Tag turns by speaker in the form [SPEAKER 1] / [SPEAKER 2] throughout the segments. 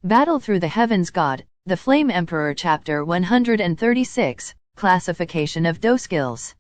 [SPEAKER 1] Battle Through the Heavens God, The Flame Emperor Chapter 136, Classification of Do Skills.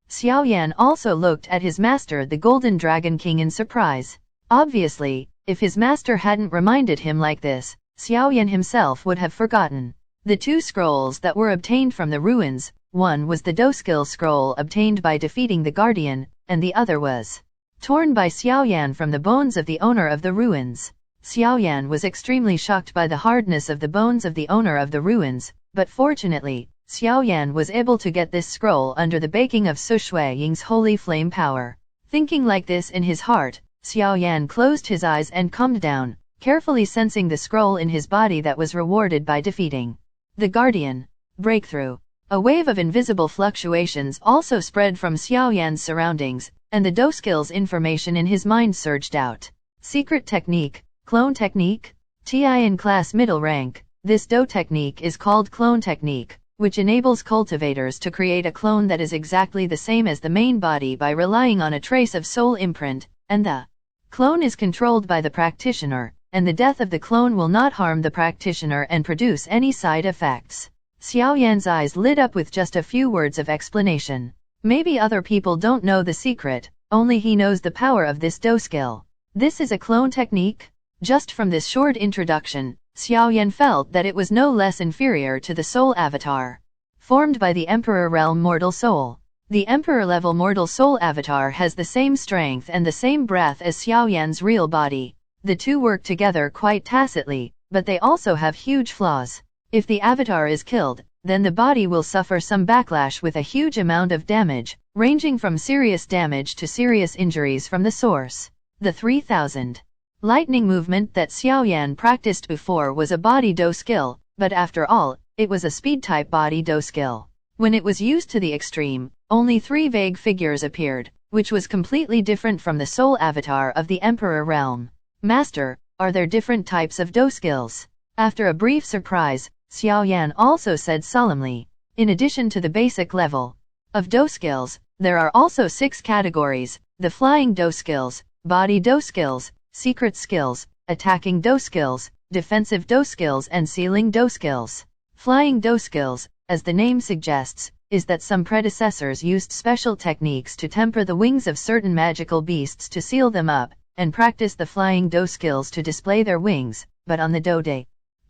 [SPEAKER 1] Xiaoyan also looked at his master the Golden Dragon King in surprise. Obviously, if his master hadn't reminded him like this, Xiaoyan himself would have forgotten. The two scrolls that were obtained from the ruins, one was the Do Skill scroll obtained by defeating the Guardian, and the other was torn by Xiaoyan from the bones of the owner of the ruins. Xiaoyan was extremely shocked by the hardness of the bones of the owner of the ruins, but fortunately, Xiaoyan was able to get this scroll under the baking of Su Shuiying's holy flame power. Thinking like this in his heart, Xiaoyan closed his eyes and calmed down, carefully sensing the scroll in his body that was rewarded by defeating the Guardian. Breakthrough. A wave of invisible fluctuations also spread from Xiaoyan's surroundings, and the Do Skills information in his mind surged out. Secret technique. Clone technique? TIN class middle rank. This Do technique is called clone technique, which enables cultivators to create a clone that is exactly the same as the main body by relying on a trace of soul imprint, and the clone is controlled by the practitioner, and the death of the clone will not harm the practitioner and produce any side effects. Xiaoyan's eyes lit up with just a few words of explanation. Maybe other people don't know the secret, only he knows the power of this Do skill. This is a clone technique? Just from this short introduction, Xiaoyan felt that it was no less inferior to the soul avatar formed by the Emperor Realm Mortal Soul. The Emperor-level Mortal Soul avatar has the same strength and the same breath as Xiaoyan's real body. The two work together quite tacitly, but they also have huge flaws. If the avatar is killed, then the body will suffer some backlash with a huge amount of damage, ranging from serious damage to serious injuries from the source. The 3000 lightning movement that Xiaoyan practiced before was a body Do skill, but after all, it was a speed-type body Do skill. When it was used to the extreme, only 3 vague figures appeared, which was completely different from the soul avatar of the Emperor realm. Master, are there different types of Do skills? After a brief surprise, Xiaoyan also said solemnly, in addition to the basic level of Do skills, there are also 6 categories: the flying Do skills, body Do skills, secret skills, attacking Do skills, defensive Do skills and sealing Do skills. Flying Do skills, as the name suggests, is that some predecessors used special techniques to temper the wings of certain magical beasts to seal them up, and practice the flying Do skills to display their wings, but on the Do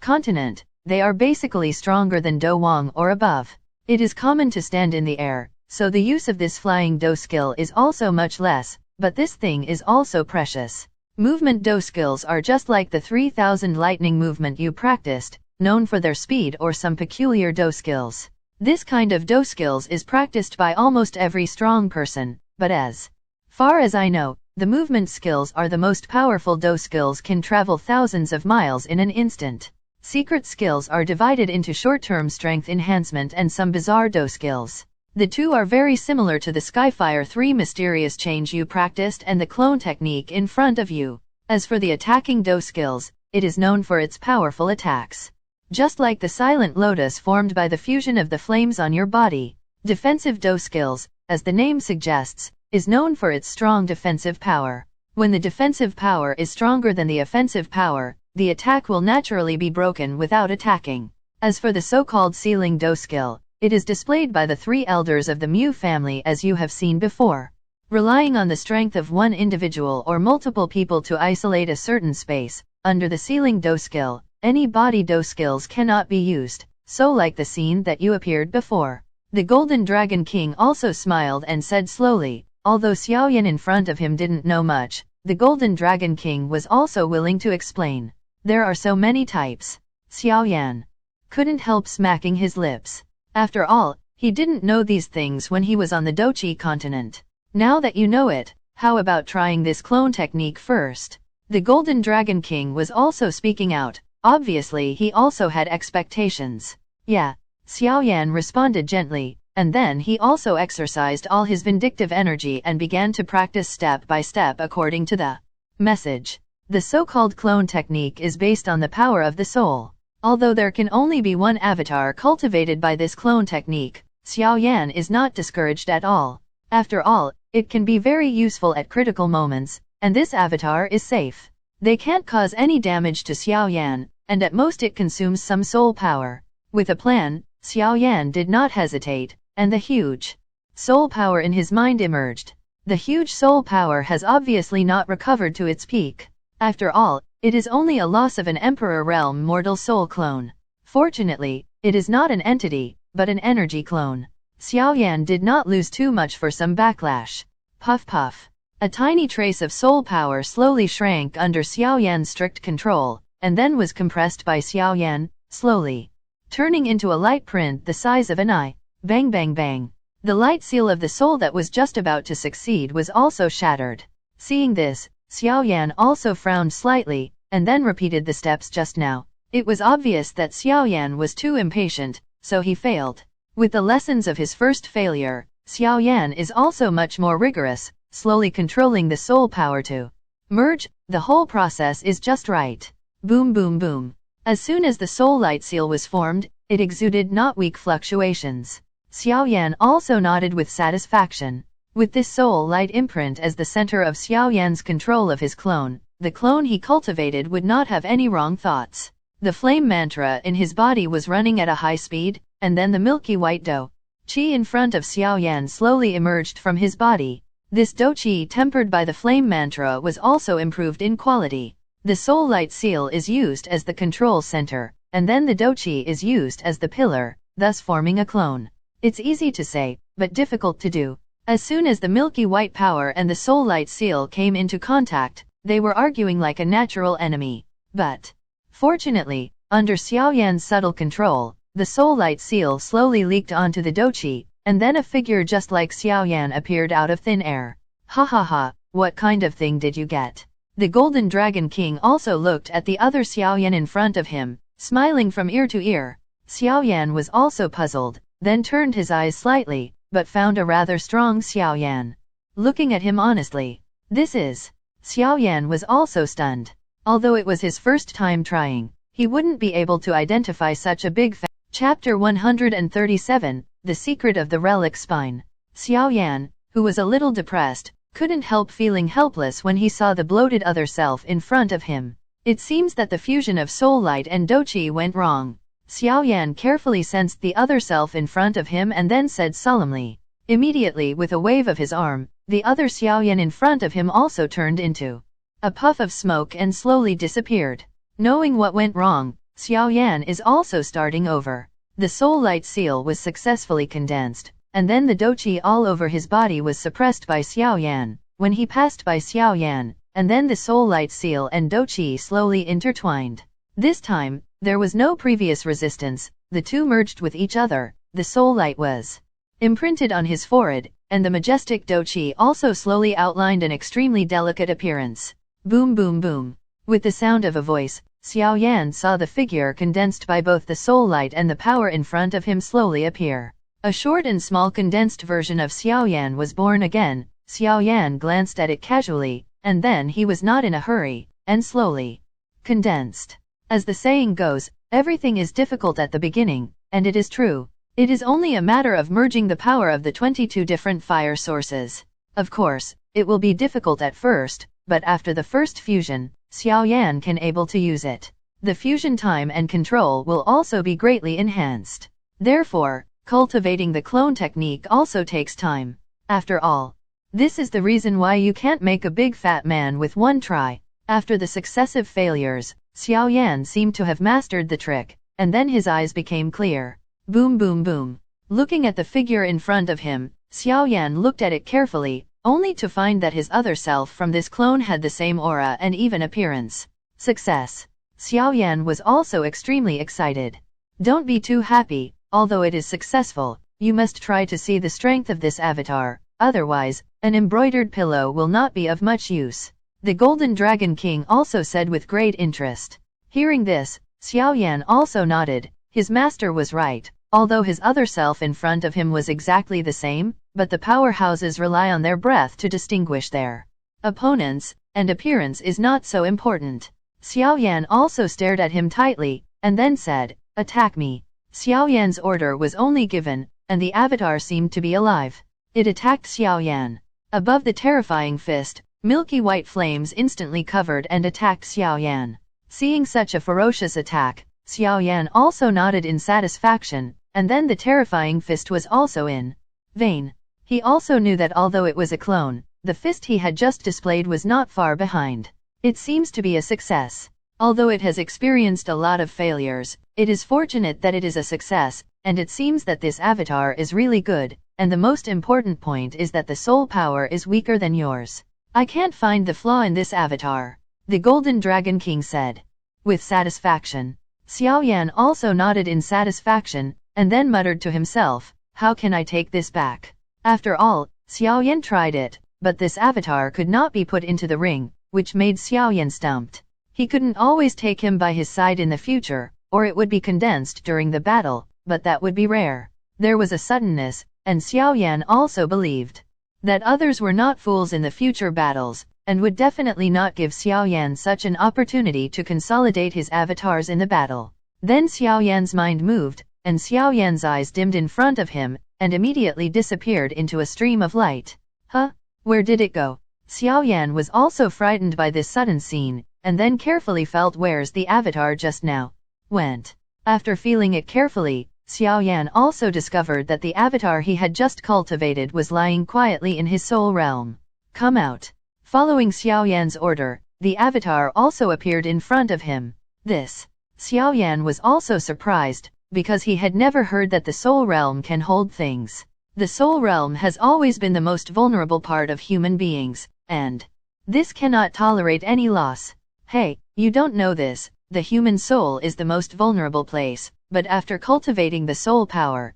[SPEAKER 1] continent, they are basically stronger than Do Wang or above. It is common to stand in the air, so the use of this flying Do skill is also much less, but this thing is also precious. Movement Do skills are just like the 3000 lightning movement you practiced, known for their speed or some peculiar Do skills. This kind of Do skills is practiced by almost every strong person, but as far as I know, the movement skills are the most powerful. Do skills can travel thousands of miles in an instant. Secret skills are divided into short-term strength enhancement and some bizarre Do skills. The two are very similar to the Skyfire 3 mysterious change you practiced and the clone technique in front of you. As for the attacking Do skills, it is known for its powerful attacks. Just like the Silent Lotus formed by the fusion of the flames on your body. Defensive Do skills, as the name suggests, is known for its strong defensive power. When the defensive power is stronger than the offensive power, the attack will naturally be broken without attacking. As for the so-called sealing Do skill, it is displayed by the 3 elders of the Mu family as you have seen before. Relying on the strength of one individual or multiple people to isolate a certain space, under the sealing Do skill, any body Do skills cannot be used, so like the scene that you appeared before. The Golden Dragon King also smiled and said slowly, although Xiaoyan in front of him didn't know much, the Golden Dragon King was also willing to explain. There are so many types. Xiaoyan couldn't help smacking his lips. After all, he didn't know these things when he was on the Dochi continent. Now that you know it, how about trying this clone technique first? The Golden Dragon King was also speaking out. Obviously he also had expectations. Yeah, Xiaoyan responded gently, and then he also exercised all his vindictive energy and began to practice step by step according to the message. The so-called clone technique is based on the power of the soul. Although there can only be one avatar cultivated by this clone technique, Xiaoyan is not discouraged at all. After all, it can be very useful at critical moments, and this avatar is safe. They can't cause any damage to Xiaoyan, and at most it consumes some soul power. With a plan, Xiaoyan did not hesitate, and the huge soul power in his mind emerged. The huge soul power has obviously not recovered to its peak. After all, it is only a loss of an Emperor Realm mortal soul clone. Fortunately, it is not an entity, but an energy clone. Xiaoyan did not lose too much for some backlash. Puff puff. A tiny trace of soul power slowly shrank under Xiaoyan's strict control, and then was compressed by Xiaoyan, slowly turning into a light print the size of an eye. Bang bang bang. The light seal of the soul that was just about to succeed was also shattered. Seeing this, Xiaoyan also frowned slightly, and then repeated the steps just now. It was obvious that Xiaoyan was too impatient, so he failed. With the lessons of his first failure, Xiaoyan is also much more rigorous, slowly controlling the soul power to merge. The whole process is just right. Boom boom boom. As soon as the soul light seal was formed, it exuded not weak fluctuations. Xiaoyan also nodded with satisfaction. With this soul light imprint as the center of Xiaoyan's control of his clone, the clone he cultivated would not have any wrong thoughts. The flame mantra in his body was running at a high speed, and then the milky white dough qi in front of Xiaoyan slowly emerged from his body. This dough qi tempered by the flame mantra was also improved in quality. The soul light seal is used as the control center, and then the dough qi is used as the pillar, thus forming a clone. It's easy to say, but difficult to do. As soon as the milky white power and the soul light seal came into contact, they were arguing like a natural enemy. But fortunately, under Xiaoyan's subtle control, the soul light seal slowly leaked onto the dough qi, and then a figure just like Xiaoyan appeared out of thin air. Ha ha ha, what kind of thing did you get? The Golden Dragon King also looked at the other Xiaoyan in front of him, smiling from ear to ear. Xiaoyan was also puzzled, then turned his eyes slightly, but found a rather strong Xiaoyan looking at him honestly. This is. Xiaoyan was also stunned. Although it was his first time trying, he wouldn't be able to identify such a big Chapter 137, The Secret of the Relic Spine. Xiaoyan, who was a little depressed, couldn't help feeling helpless when he saw the bloated other self in front of him. It seems that the fusion of soul light and dough qi went wrong. Xiaoyan carefully sensed the other self in front of him and then said solemnly. Immediately, with a wave of his arm, the other Xiaoyan in front of him also turned into a puff of smoke and slowly disappeared. Knowing what went wrong, Xiaoyan is also starting over. The soul light seal was successfully condensed, and then the dough qi all over his body was suppressed by Xiaoyan. When he passed by Xiaoyan, and then the soul light seal and dough qi slowly intertwined. This time, there was no previous resistance, the two merged with each other. The soul light was imprinted on his forehead, and the majestic dough qi also slowly outlined an extremely delicate appearance. Boom boom boom. With the sound of a voice, Xiaoyan saw the figure condensed by both the soul light and the power in front of him slowly appear. A short and small condensed version of Xiaoyan was born again. Xiaoyan glanced at it casually, and then he was not in a hurry, and slowly condensed. As the saying goes, everything is difficult at the beginning, and it is true. It is only a matter of merging the power of the 22 different fire sources. Of course, it will be difficult at first, but after the first fusion, Xiaoyan can able to use it. The fusion time and control will also be greatly enhanced. Therefore, cultivating the clone technique also takes time. After all, this is the reason why you can't make a big fat man with one try. After the successive failures, Xiaoyan seemed to have mastered the trick, and then his eyes became clear. Boom boom boom. Looking at the figure in front of him, Xiaoyan looked at it carefully, only to find that his other self from this clone had the same aura and even appearance. Success. Xiaoyan was also extremely excited. Don't be too happy, although it is successful, you must try to see the strength of this avatar, otherwise, an embroidered pillow will not be of much use. The Golden Dragon King also said with great interest. Hearing this, Xiaoyan also nodded. His master was right, although his other self in front of him was exactly the same, but the powerhouses rely on their breath to distinguish their opponents, and appearance is not so important. Xiaoyan also stared at him tightly, and then said, "Attack me." Xiaoyan's order was only given, and the avatar seemed to be alive. It attacked Xiaoyan. Above the terrifying fist, milky white flames instantly covered and attacked Xiaoyan. Seeing such a ferocious attack, Xiaoyan also nodded in satisfaction, and then the terrifying fist was also in vain. He also knew that although it was a clone, the fist he had just displayed was not far behind. It seems to be a success. Although it has experienced a lot of failures, it is fortunate that it is a success, and it seems that this avatar is really good, and the most important point is that the soul power is weaker than yours. I can't find the flaw in this avatar, the Golden Dragon King said. With satisfaction. Xiaoyan also nodded in satisfaction, and then muttered to himself, how can I take this back? After all, Xiaoyan tried it, but this avatar could not be put into the ring, which made Xiaoyan stumped. He couldn't always take him by his side in the future, or it would be condensed during the battle, but that would be rare. There was a suddenness, and Xiaoyan also believed that others were not fools in the future battles, and would definitely not give Xiaoyan such an opportunity to consolidate his avatars in the battle. Then Xiaoyan's mind moved, and Xiaoyan's eyes dimmed in front of him, and immediately disappeared into a stream of light. Huh? Where did it go? Xiaoyan was also frightened by this sudden scene, and then carefully felt where's the avatar just now went. After feeling it carefully, Xiaoyan also discovered that the avatar he had just cultivated was lying quietly in his soul realm. Come out. Following Xiaoyan's order, the avatar also appeared in front of him. This. Xiaoyan was also surprised, because he had never heard that the soul realm can hold things. The soul realm has always been the most vulnerable part of human beings, and this cannot tolerate any loss. Hey, you don't know this, the human soul is the most vulnerable place, but after cultivating the soul power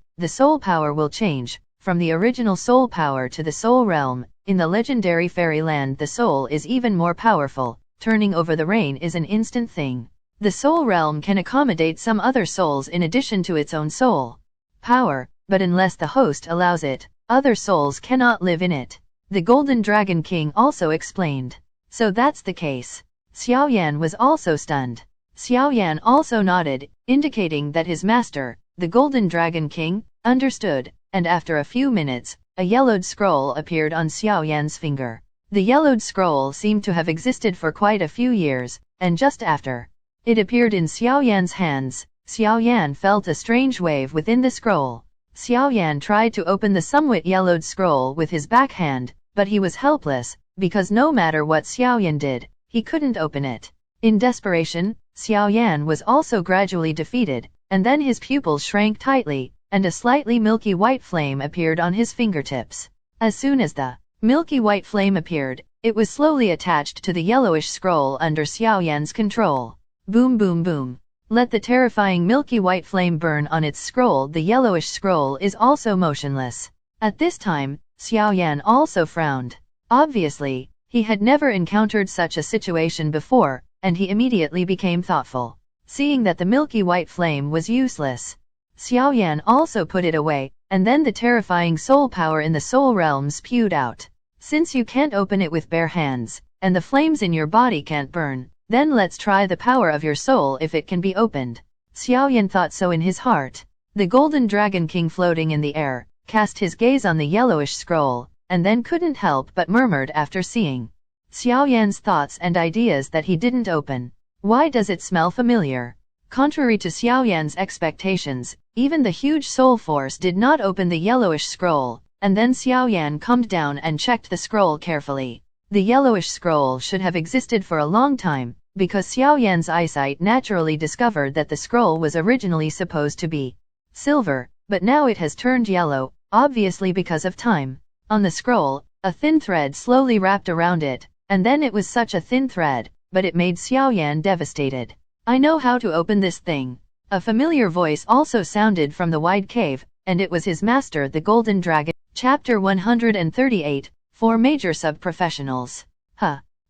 [SPEAKER 1] will change, from the original soul power to the soul realm. In the legendary fairyland the soul is even more powerful, turning over the rain is an instant thing. The soul realm can accommodate some other souls in addition to its own soul power, but unless the host allows it, other souls cannot live in it. The Golden Dragon King also explained. So that's the case. Xiaoyan was also stunned. Xiaoyan also nodded, indicating that his master, the Golden Dragon King, understood, and after a few minutes, a yellowed scroll appeared on Xiaoyan's finger. The yellowed scroll seemed to have existed for quite a few years, and just after it appeared in Xiaoyan's hands, Xiaoyan felt a strange wave within the scroll. Xiaoyan tried to open the somewhat yellowed scroll with his backhand, but he was helpless, because no matter what Xiaoyan did, he couldn't open it. In desperation, Xiaoyan was also gradually defeated, and then his pupils shrank tightly, and a slightly milky white flame appeared on his fingertips. As soon as the milky white flame appeared, it was slowly attached to the yellowish scroll under Xiaoyan's control. Boom boom boom. Let the terrifying milky white flame burn on its scroll. The yellowish scroll is also motionless. At this time, Xiaoyan also frowned. Obviously, he had never encountered such a situation before, and he immediately became thoughtful. Seeing that the milky white flame was useless, Xiaoyan also put it away, and then the terrifying soul power in the soul realm spewed out. Since you can't open it with bare hands, and the flames in your body can't burn, then let's try the power of your soul if it can be opened. Xiaoyan thought so in his heart. The Golden Dragon King floating in the air, cast his gaze on the yellowish scroll, and then couldn't help but murmured after seeing Xiaoyan's thoughts and ideas that he didn't open. Why does it smell familiar? Contrary to Xiaoyan's expectations, even the huge soul force did not open the yellowish scroll, and then Xiaoyan calmed down and checked the scroll carefully. The yellowish scroll should have existed for a long time, because Xiaoyan's eyesight naturally discovered that the scroll was originally supposed to be silver, but now it has turned yellow, obviously because of time. On the scroll, a thin thread slowly wrapped around it, and then it was such a thin thread, but it made Xiaoyan devastated. I know how to open this thing. A familiar voice also sounded from the wide cave, and it was his master the Golden Dragon. Chapter 138, 4 Major Sub-Professionals.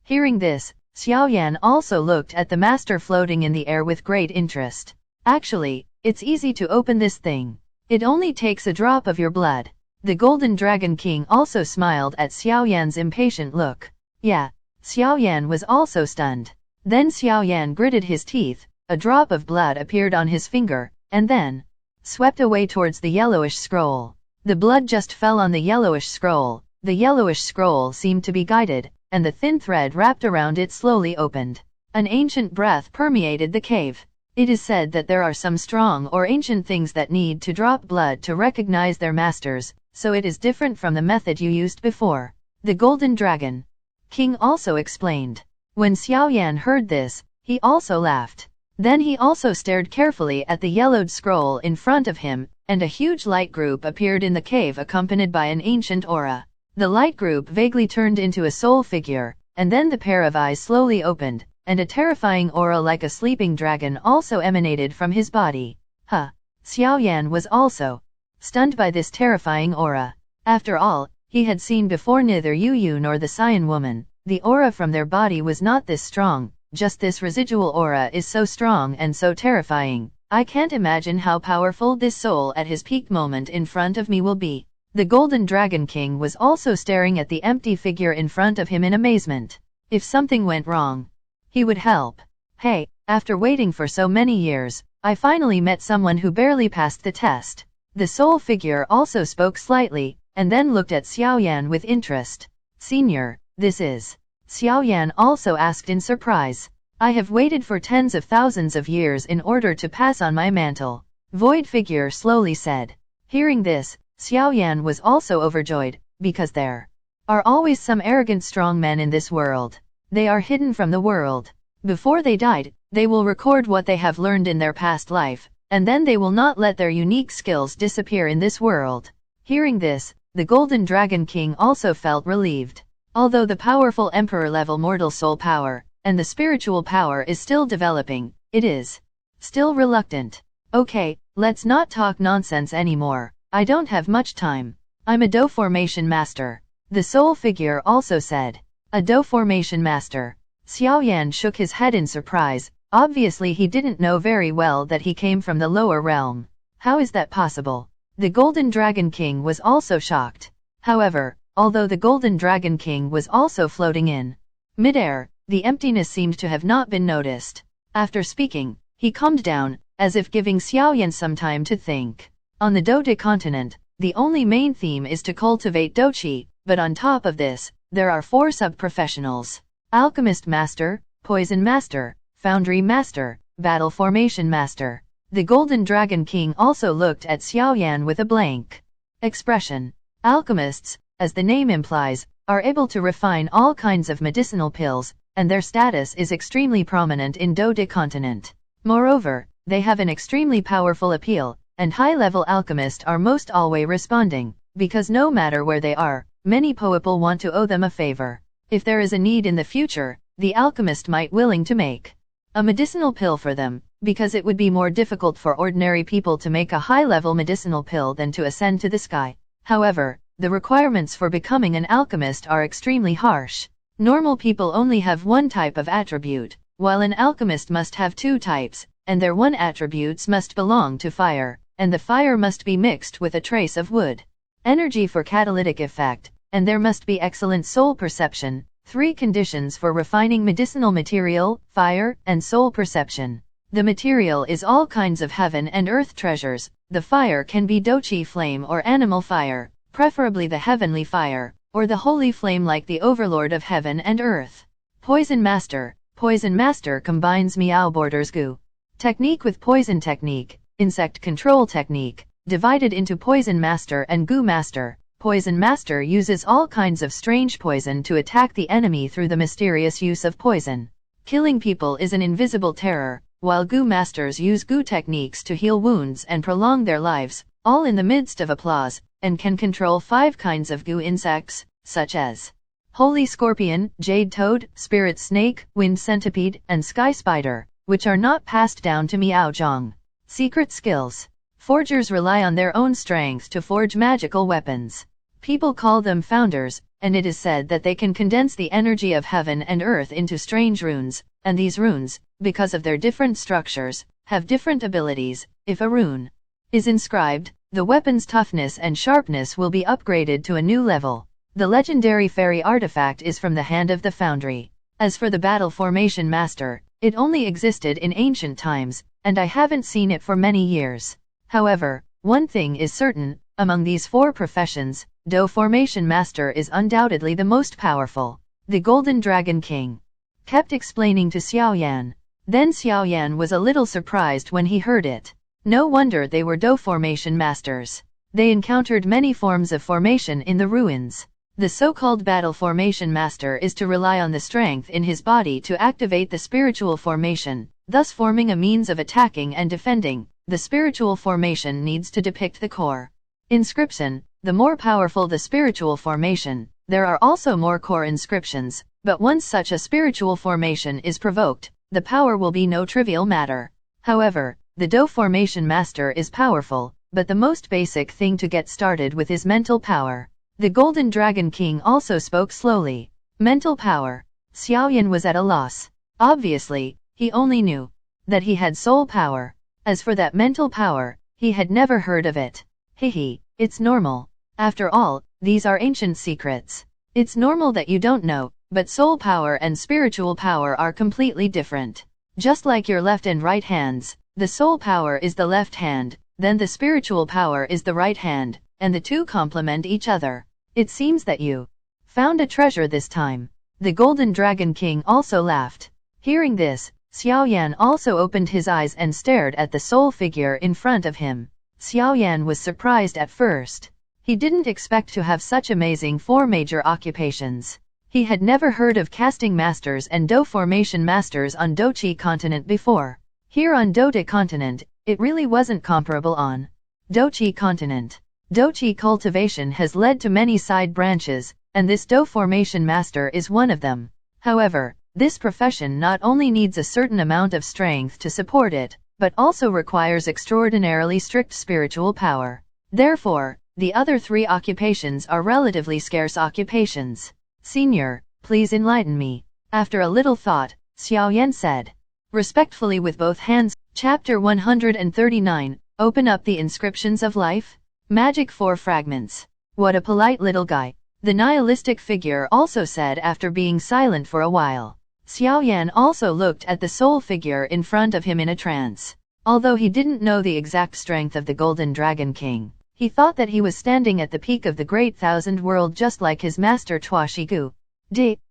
[SPEAKER 1] Hearing this, Xiaoyan also looked at the master floating in the air with great interest. Actually, it's easy to open this thing. It only takes a drop of your blood. The Golden Dragon King also smiled at Xiaoyan's impatient look. Yeah. Xiaoyan was also stunned. Then Xiaoyan gritted his teeth, a drop of blood appeared on his finger, and then swept away towards the yellowish scroll. The blood just fell on the yellowish scroll. The yellowish scroll seemed to be guided, and the thin thread wrapped around it slowly opened. An ancient breath permeated the cave. It is said that there are some strong or ancient things that need to drop blood to recognize their masters, so it is different from the method you used before. The Golden Dragon King also explained. When Xiaoyan heard this, he also laughed. Then he also stared carefully at the yellowed scroll in front of him, and a huge light group appeared in the cave accompanied by an ancient aura. The light group vaguely turned into a soul figure, and then the pair of eyes slowly opened, and a terrifying aura like a sleeping dragon also emanated from his body. Xiaoyan was also stunned by this terrifying aura. After all, he had seen before neither Yu nor the Xiaoyan woman. The aura from their body was not this strong, just this residual aura is so strong and so terrifying. I can't imagine how powerful this soul at his peak moment in front of me will be. The Golden Dragon King was also staring at the empty figure in front of him in amazement. If something went wrong, he would help. Hey, after waiting for so many years, I finally met someone who barely passed the test. The soul figure also spoke slightly, and then looked at Xiaoyan with interest. Senior, this is? Xiaoyan also asked in surprise. I have waited for tens of thousands of years in order to pass on my mantle. Void figure slowly said. Hearing this, Xiaoyan was also overjoyed, because there are always some arrogant strong men in this world. They are hidden from the world. Before they died, they will record what they have learned in their past life, and then they will not let their unique skills disappear in this world. Hearing this, the Golden Dragon King also felt relieved. Although the powerful emperor-level mortal soul power, and the spiritual power is still developing, it is still reluctant. Okay, let's not talk nonsense anymore. I don't have much time. I'm a Do Formation Master. The soul figure also said. A Do Formation Master. Xiaoyan shook his head in surprise. Obviously he didn't know very well that he came from the lower realm. How is that possible? The Golden Dragon King was also shocked. However, although the Golden Dragon King was also floating in midair, the emptiness seemed to have not been noticed. After speaking, he calmed down, as if giving Xiaoyan some time to think. On the Do continent, the only main theme is to cultivate Do-Chi, but on top of this, there are 4 sub-professionals. Alchemist Master, Poison Master, Foundry Master, Battle Formation Master. The Golden Dragon King also looked at Xiaoyan with a blank expression. Alchemists, as the name implies, are able to refine all kinds of medicinal pills, and their status is extremely prominent in Do continent. Moreover, they have an extremely powerful appeal, and high-level alchemists are most always responding, because no matter where they are, many people want to owe them a favor. If there is a need in the future, the alchemist might willing to make a medicinal pill for them, because it would be more difficult for ordinary people to make a high-level medicinal pill than to ascend to the sky. However, the requirements for becoming an alchemist are extremely harsh. Normal people only have one type of attribute, while an alchemist must have 2 types, and their 1 attributes must belong to fire, and the fire must be mixed with a trace of wood energy for catalytic effect, and there must be excellent soul perception, 3 conditions for refining medicinal material, fire, and soul perception. The material is all kinds of heaven and earth treasures. The fire can be Do-Chi flame or animal fire, preferably the heavenly fire, or the holy flame like the overlord of heaven and earth. Poison Master. Poison Master combines Miao Border's Gu technique with poison technique, insect control technique, divided into Poison Master and Gu Master. Poison Master uses all kinds of strange poison to attack the enemy through the mysterious use of poison. Killing people is an invisible terror, while Gu Masters use Gu techniques to heal wounds and prolong their lives, all in the midst of applause, and can control 5 kinds of Gu insects, such as Holy Scorpion, Jade Toad, Spirit Snake, Wind Centipede, and Sky Spider, which are not passed down to Miao Zhang. Secret Skills. Forgers rely on their own strength to forge magical weapons. People call them founders, and it is said that they can condense the energy of heaven and earth into strange runes, and these runes, because of their different structures, have different abilities. If a rune is inscribed, the weapon's toughness and sharpness will be upgraded to a new level. The legendary fairy artifact is from the hand of the foundry. As for the Battle Formation Master, it only existed in ancient times, and I haven't seen it for many years. However, one thing is certain, among these 4 professions, Do Formation Master is undoubtedly the most powerful. The Golden Dragon King kept explaining to Xiaoyan. Then Xiaoyan was a little surprised when he heard it. No wonder they were Do formation masters. They encountered many forms of formation in the ruins. The so-called battle formation master is to rely on the strength in his body to activate the spiritual formation, thus forming a means of attacking and defending. The spiritual formation needs to depict the core inscription. The more powerful the spiritual formation, there are also more core inscriptions, but once such a spiritual formation is provoked, the power will be no trivial matter. However, the Do formation master is powerful, but the most basic thing to get started with is mental power. The Golden Dragon King also spoke slowly. Mental power. Xiaoyan was at a loss. Obviously, he only knew that he had soul power. As for that mental power, he had never heard of it. Hehe, it's normal. After all, these are ancient secrets. It's normal that you don't know, but soul power and spiritual power are completely different. Just like your left and right hands, the soul power is the left hand, then the spiritual power is the right hand, and the two complement each other. It seems that you found a treasure this time. The Golden Dragon King also laughed. Hearing this, Xiaoyan also opened his eyes and stared at the soul figure in front of him. Xiaoyan was surprised at first. He didn't expect to have such amazing 4 major occupations. He had never heard of casting masters and Do formation masters on Dochi continent before. Here on Dota continent, it really wasn't comparable on Dochi continent. Dochi cultivation has led to many side branches, and this Do formation master is one of them. However, this profession not only needs a certain amount of strength to support it, but also requires extraordinarily strict spiritual power. Therefore, the other 3 occupations are relatively scarce occupations. Senior, please enlighten me. After a little thought, Xiaoyan said. Respectfully with both hands. Chapter 139, Open up the inscriptions of life? Magic 4 fragments. What a polite little guy. The nihilistic figure also said after being silent for a while. Xiaoyan also looked at the soul figure in front of him in a trance. Although he didn't know the exact strength of the Golden Dragon King, he thought that he was standing at the peak of the Great Thousand World just like his master Tuashigu.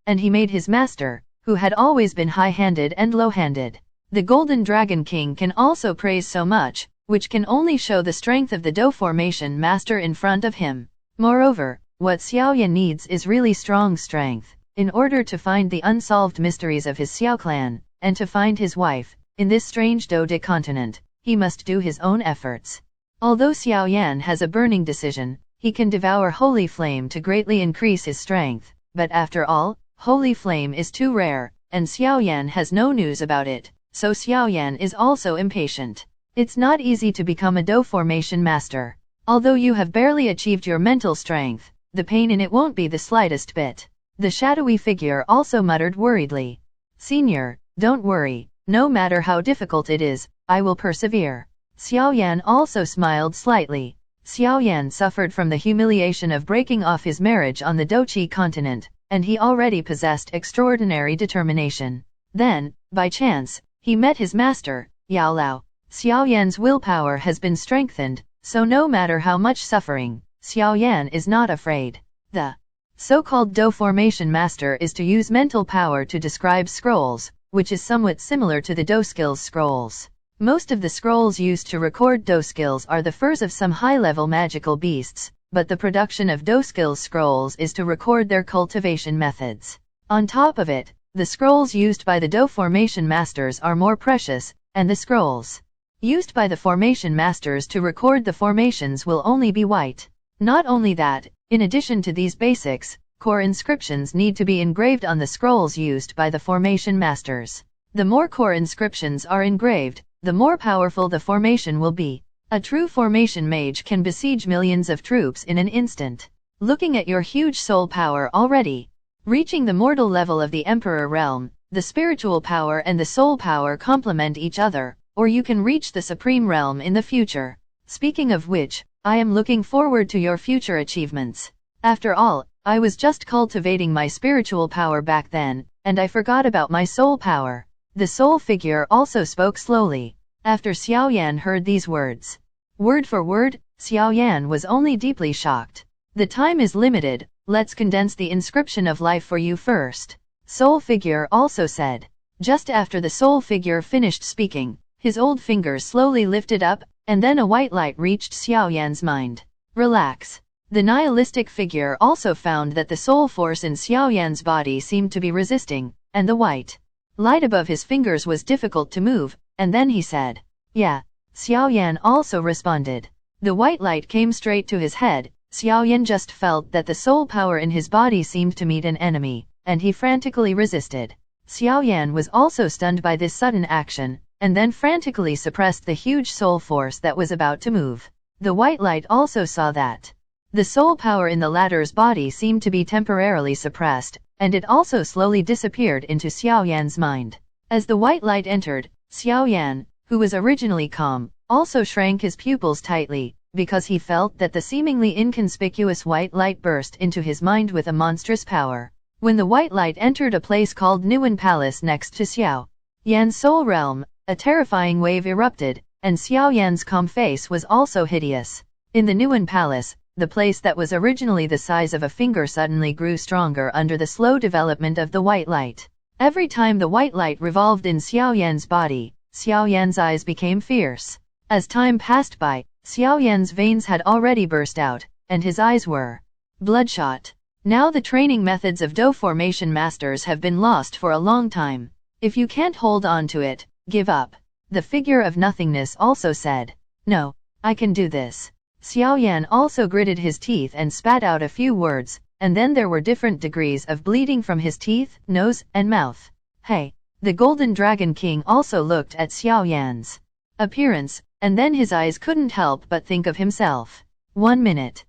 [SPEAKER 1] And he made his master, who had always been high-handed and low-handed. The Golden Dragon King can also praise so much, which can only show the strength of the Do formation master in front of him. Moreover, what Xiaoyan needs is really strong strength, in order to find the unsolved mysteries of his Xiao clan, and to find his wife. In this strange Dode continent, he must do his own efforts. Although Xiaoyan has a burning decision, he can devour Holy Flame to greatly increase his strength, but after all, Holy Flame is too rare, and Xiaoyan has no news about it, so Xiaoyan is also impatient. It's not easy to become a Do formation master. Although you have barely achieved your mental strength, the pain in it won't be the slightest bit. The shadowy figure also muttered worriedly. Senior, don't worry, no matter how difficult it is, I will persevere. Xiaoyan also smiled slightly. Xiaoyan suffered from the humiliation of breaking off his marriage on the Dochi continent, and he already possessed extraordinary determination. Then, by chance, he met his master, Yao Lao. Xiaoyan's willpower has been strengthened, so no matter how much suffering, Xiaoyan is not afraid. The so-called Do formation master is to use mental power to describe scrolls, which is somewhat similar to the Do skills scrolls. Most of the scrolls used to record Do skills are the furs of some high-level magical beasts, but the production of Do skills scrolls is to record their cultivation methods. On top of it, the scrolls used by the Do formation masters are more precious, and the scrolls used by the formation masters to record the formations will only be white. Not only that, in addition to these basics, core inscriptions need to be engraved on the scrolls used by the formation masters. The more core inscriptions are engraved, the more powerful the formation will be. A true formation mage can besiege millions of troops in an instant. Looking at your huge soul power already, reaching the mortal level of the Emperor realm, the spiritual power and the soul power complement each other, or you can reach the supreme realm in the future. Speaking of which, I am looking forward to your future achievements. After all, I was just cultivating my spiritual power back then, and I forgot about my soul power. The soul figure also spoke slowly. After Xiaoyan heard these words, word for word, Xiaoyan was only deeply shocked. The time is limited, let's condense the inscription of life for you first. Soul figure also said. Just after the soul figure finished speaking, his old fingers slowly lifted up, and then a white light reached Xiaoyan's mind. Relax. The nihilistic figure also found that the soul force in Xiaoyan's body seemed to be resisting, and the white light above his fingers was difficult to move, and then he said, "Yeah." Xiaoyan also responded. The white light came straight to his head. Xiaoyan just felt that the soul power in his body seemed to meet an enemy, and he frantically resisted. Xiaoyan was also stunned by this sudden action, and then frantically suppressed the huge soul force that was about to move. The white light also saw that the soul power in the latter's body seemed to be temporarily suppressed, and it also slowly disappeared into Xiaoyan's mind. As the white light entered, Xiaoyan, who was originally calm, also shrank his pupils tightly, because he felt that the seemingly inconspicuous white light burst into his mind with a monstrous power. When the white light entered a place called Nuan Palace next to Xiaoyan's soul realm, a terrifying wave erupted, and Xiaoyan's calm face was also hideous. In the Nuan Palace, the place that was originally the size of a finger suddenly grew stronger under the slow development of the white light. Every time the white light revolved in Xiaoyan's body, Xiaoyan's eyes became fierce. As time passed by, Xiaoyan's veins had already burst out, and his eyes were bloodshot. Now the training methods of Do formation masters have been lost for a long time. If you can't hold on to it, give up. The figure of nothingness also said. No, I can do this. Xiaoyan also gritted his teeth and spat out a few words, and then there were different degrees of bleeding from his teeth, nose, and mouth. Hey! The Golden Dragon King also looked at Xiaoyan's appearance, and then his eyes couldn't help but think of himself. 1 minute.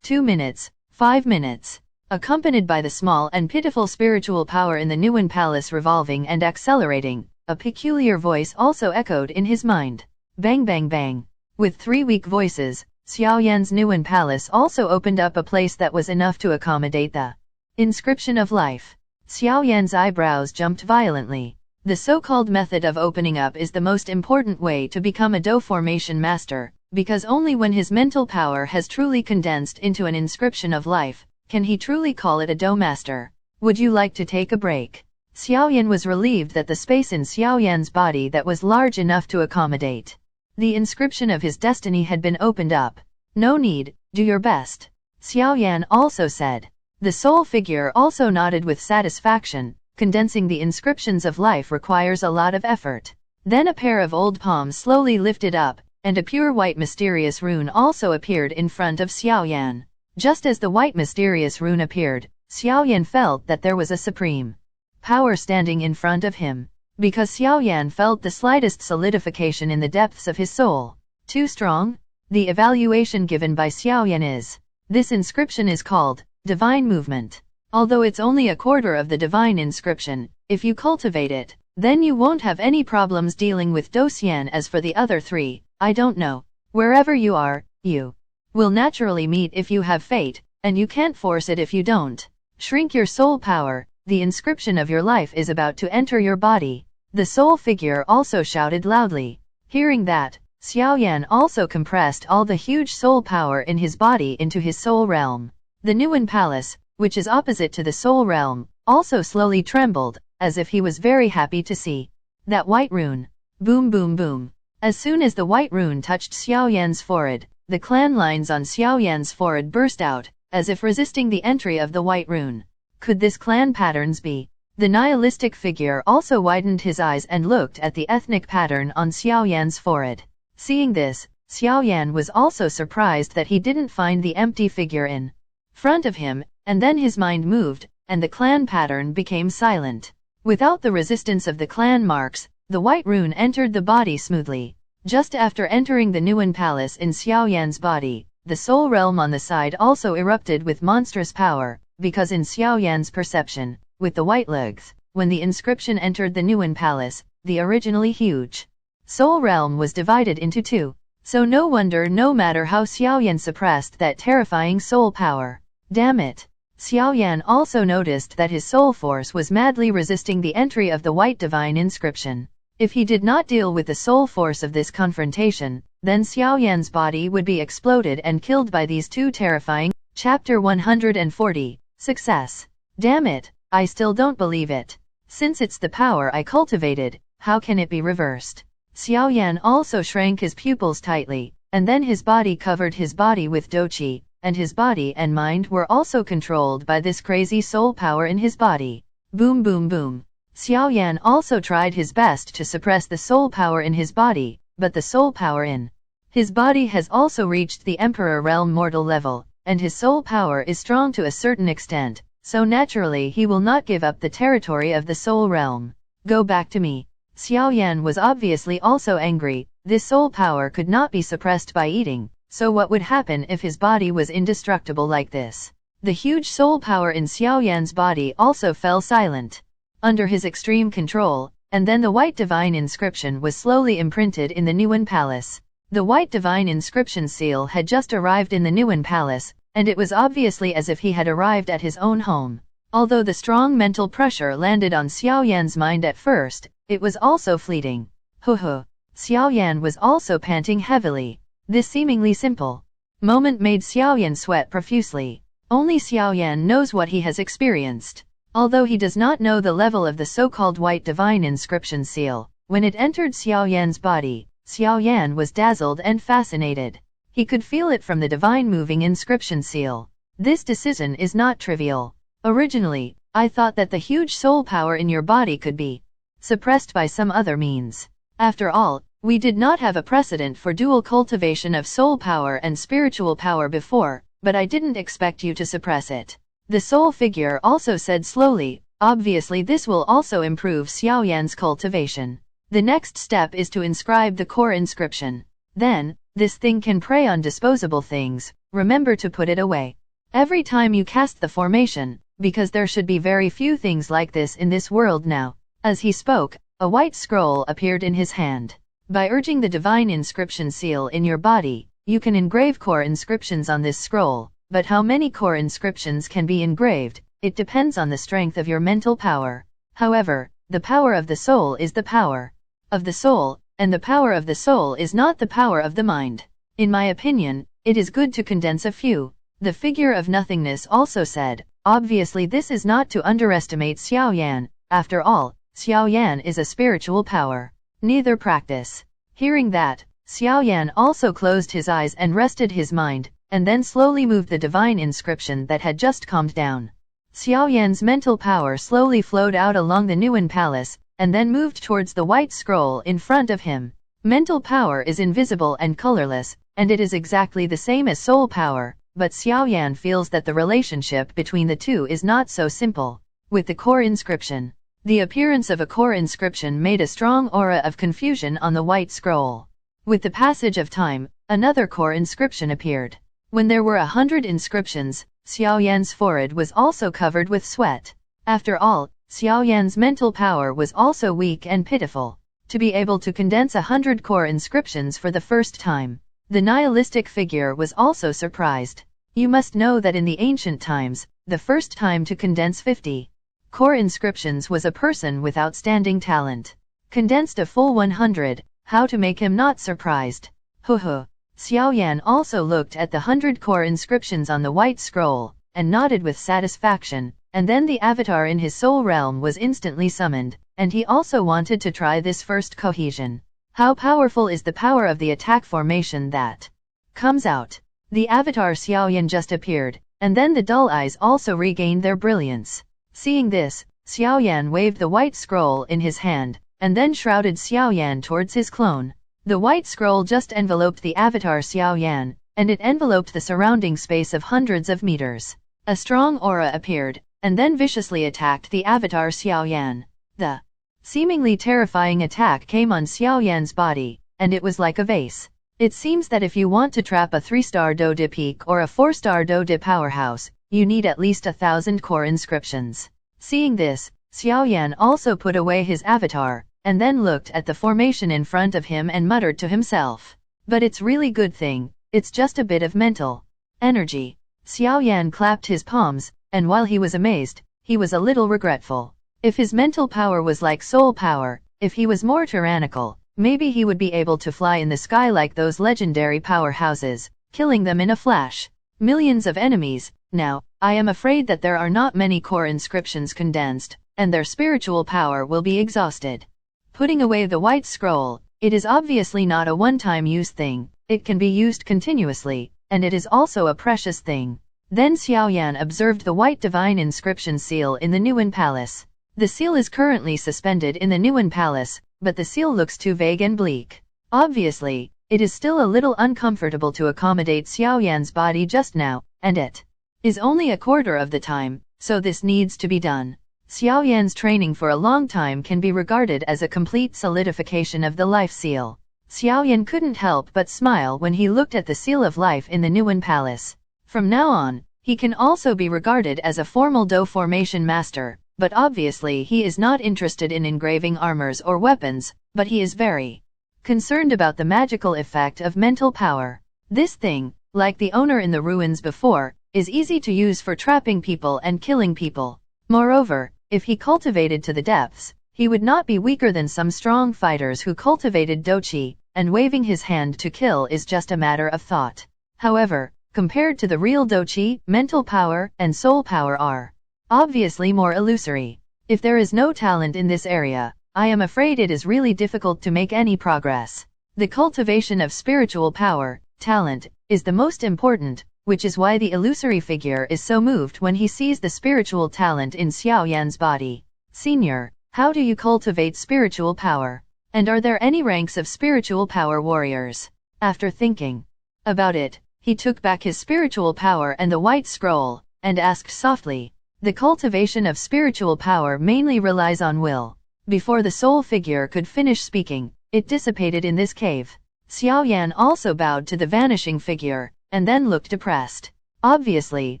[SPEAKER 1] 2 minutes. 5 minutes. Accompanied by the small and pitiful spiritual power in the Nuan Palace revolving and accelerating, a peculiar voice also echoed in his mind. Bang bang bang. With 3 weak voices, Xiaoyan's Nuan Palace also opened up a place that was enough to accommodate the inscription of life. Xiaoyan's eyebrows jumped violently. The so-called method of opening up is the most important way to become a Do formation master, because only when his mental power has truly condensed into an inscription of life, can he truly call it a Do master. Would you like to take a break? Xiaoyan was relieved that the space in Xiaoyan's body that was large enough to accommodate the inscription of his destiny had been opened up. No need, do your best. Xiaoyan also said. The soul figure also nodded with satisfaction. Condensing the inscriptions of life requires a lot of effort. Then a pair of old palms slowly lifted up, and a pure white mysterious rune also appeared in front of Xiaoyan. Just as the white mysterious rune appeared, Xiaoyan felt that there was a supreme power standing in front of him. Because Xiaoyan felt the slightest solidification in the depths of his soul. Too strong? The evaluation given by Xiaoyan is, this inscription is called divine movement. Although it's only a quarter of the divine inscription, if you cultivate it, then you won't have any problems dealing with Dosian. As for the other 3, I don't know. Wherever you are, you will naturally meet if you have fate, and you can't force it if you don't. Shrink your soul power, the inscription of your life is about to enter your body. The soul figure also shouted loudly. Hearing that, Xiaoyan also compressed all the huge soul power in his body into his soul realm. The Nuan Palace, which is opposite to the soul realm, also slowly trembled, as if he was very happy to see that white rune. Boom boom boom. As soon as the white rune touched Xiaoyan's forehead, the clan lines on Xiaoyan's forehead burst out, as if resisting the entry of the white rune. Could this clan patterns be? The nihilistic figure also widened his eyes and looked at the ethnic pattern on Xiaoyan's forehead. Seeing this, Xiaoyan was also surprised that he didn't find the empty figure in front of him, and then his mind moved, and the clan pattern became silent. Without the resistance of the clan marks, the white rune entered the body smoothly. Just after entering the Nuan Palace in Xiaoyan's body, the soul realm on the side also erupted with monstrous power, because in Xiaoyan's perception, with the white legs, when the inscription entered the Nuan Palace, the originally huge soul realm was divided into 2. So no wonder, no matter how Xiaoyan suppressed that terrifying soul power. Damn it! Xiaoyan also noticed that his soul force was madly resisting the entry of the white divine inscription. If he did not deal with the soul force of this confrontation, then Xiaoyan's body would be exploded and killed by these 2 terrifying. Chapter 140. Success. Damn it! I still don't believe it. Since it's the power I cultivated, how can it be reversed? Xiaoyan also shrank his pupils tightly, and then his body covered his body with douqi, and his body and mind were also controlled by this crazy soul power in his body. Boom boom boom. Xiaoyan also tried his best to suppress the soul power in his body, but the soul power in his body has also reached the Emperor realm mortal level, and his soul power is strong to a certain extent, so naturally he will not give up the territory of the soul realm. Go back to me. Xiaoyan was obviously also angry. This soul power could not be suppressed by eating, so what would happen if his body was indestructible like this? The huge soul power in Xiaoyan's body also fell silent under his extreme control, and then the white divine inscription was slowly imprinted in the Nuan Palace. The white divine inscription seal had just arrived in the Nuan Palace, and it was obviously as if he had arrived at his own home. Although the strong mental pressure landed on Xiaoyan's mind at first, it was also fleeting. Ho. Xiaoyan was also panting heavily. This seemingly simple moment made Xiaoyan sweat profusely. Only Xiaoyan knows what he has experienced. Although he does not know the level of the so-called white divine inscription seal, when it entered Xiaoyan's body, Xiaoyan was dazzled and fascinated. He could feel it from the divine moving inscription seal. This decision is not trivial. Originally, I thought that the huge soul power in your body could be suppressed by some other means. After all, we did not have a precedent for dual cultivation of soul power and spiritual power before, but I didn't expect you to suppress it. The soul figure also said slowly, obviously this will also improve Xiaoyan's cultivation. The next step is to inscribe the core inscription. Then, this thing can prey on disposable things, remember to put it away every time you cast the formation, because there should be very few things like this in this world now. As he spoke, a white scroll appeared in his hand. By urging the divine inscription seal in your body, you can engrave core inscriptions on this scroll, but how many core inscriptions can be engraved, it depends on the strength of your mental power. However, the power of the soul is the power of the soul, and the power of the soul is not the power of the mind. In my opinion, it is good to condense a few. The figure of nothingness also said, obviously this is not to underestimate Xiaoyan, after all, Xiaoyan is a spiritual power. Neither practice. Hearing that, Xiaoyan also closed his eyes and rested his mind, and then slowly moved the divine inscription that had just calmed down. Xiaoyan's mental power slowly flowed out along the Nuan Palace, and then moved towards the white scroll in front of him. Mental power is invisible and colorless, and it is exactly the same as soul power, but Xiaoyan feels that the relationship between the two is not so simple. With the core inscription, the appearance of a core inscription made a strong aura of confusion on the white scroll. With the passage of time, another core inscription appeared. When there were 100 inscriptions, Xiaoyan's forehead was also covered with sweat. After all, Xiaoyan's mental power was also weak and pitiful. To be able to condense 100 core inscriptions for the first time, the nihilistic figure was also surprised. You must know that in the ancient times, the first time to condense 50 core inscriptions was a person with outstanding talent. Condensed a full 100, how to make him not surprised? Ho. Xiaoyan also looked at the 100 core inscriptions on the white scroll, and nodded with satisfaction, and then the avatar in his soul realm was instantly summoned, and he also wanted to try this first cohesion. How powerful is the power of the attack formation that comes out? The avatar Xiaoyan just appeared, and then the dull eyes also regained their brilliance. Seeing this, Xiaoyan waved the white scroll in his hand, and then shrouded Xiaoyan towards his clone. The white scroll just enveloped the avatar Xiaoyan, and it enveloped the surrounding space of hundreds of meters. A strong aura appeared, and then viciously attacked the avatar Xiaoyan. The seemingly terrifying attack came on Xiaoyan's body, and it was like a vase. It seems that if you want to trap a 3-star Do De peak or a 4-star Do De powerhouse, you need at least 1,000 core inscriptions. Seeing this, Xiaoyan also put away his avatar, and then looked at the formation in front of him and muttered to himself. But it's really good thing, it's just a bit of mental energy. Xiaoyan clapped his palms, and while he was amazed, he was a little regretful. If his mental power was like soul power, if he was more tyrannical, maybe he would be able to fly in the sky like those legendary powerhouses, killing them in a flash. Millions of enemies. Now, I am afraid that there are not many core inscriptions condensed, and their spiritual power will be exhausted. Putting away the white scroll, it is obviously not a one-time use thing, it can be used continuously, and it is also a precious thing. Then Xiaoyan observed the white divine inscription seal in the Nuan Palace. The seal is currently suspended in the Nuan Palace, but the seal looks too vague and bleak. Obviously, it is still a little uncomfortable to accommodate Xiaoyan's body just now, and it is only a quarter of the time, so this needs to be done. Xiaoyan's training for a long time can be regarded as a complete solidification of the life seal. Xiaoyan couldn't help but smile when he looked at the seal of life in the Nuan Palace. From now on, he can also be regarded as a formal Do formation master, but obviously he is not interested in engraving armors or weapons, but he is very concerned about the magical effect of mental power. This thing, like the owner in the ruins before, is easy to use for trapping people and killing people. Moreover, if he cultivated to the depths, he would not be weaker than some strong fighters who cultivated doqi, and waving his hand to kill is just a matter of thought. However, compared to the real doqi, mental power and soul power are obviously more illusory. If there is no talent in this area, I am afraid it is really difficult to make any progress. The cultivation of spiritual power, talent, is the most important, which is why the illusory figure is so moved when he sees the spiritual talent in Xiaoyan's body. Senior, how do you cultivate spiritual power? And are there any ranks of spiritual power warriors? After thinking about it, he took back his spiritual power and the white scroll, and asked softly. The cultivation of spiritual power mainly relies on will. Before the soul figure could finish speaking, it dissipated in this cave. Xiaoyan also bowed to the vanishing figure, and then looked depressed. Obviously,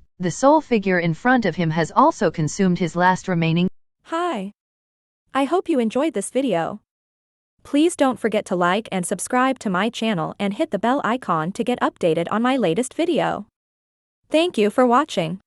[SPEAKER 1] the soul figure in front of him has also consumed his last remaining.
[SPEAKER 2] Hi. I hope you enjoyed this video. Please don't forget to like and subscribe to my channel and hit the bell icon to get updated on my latest video. Thank you for watching.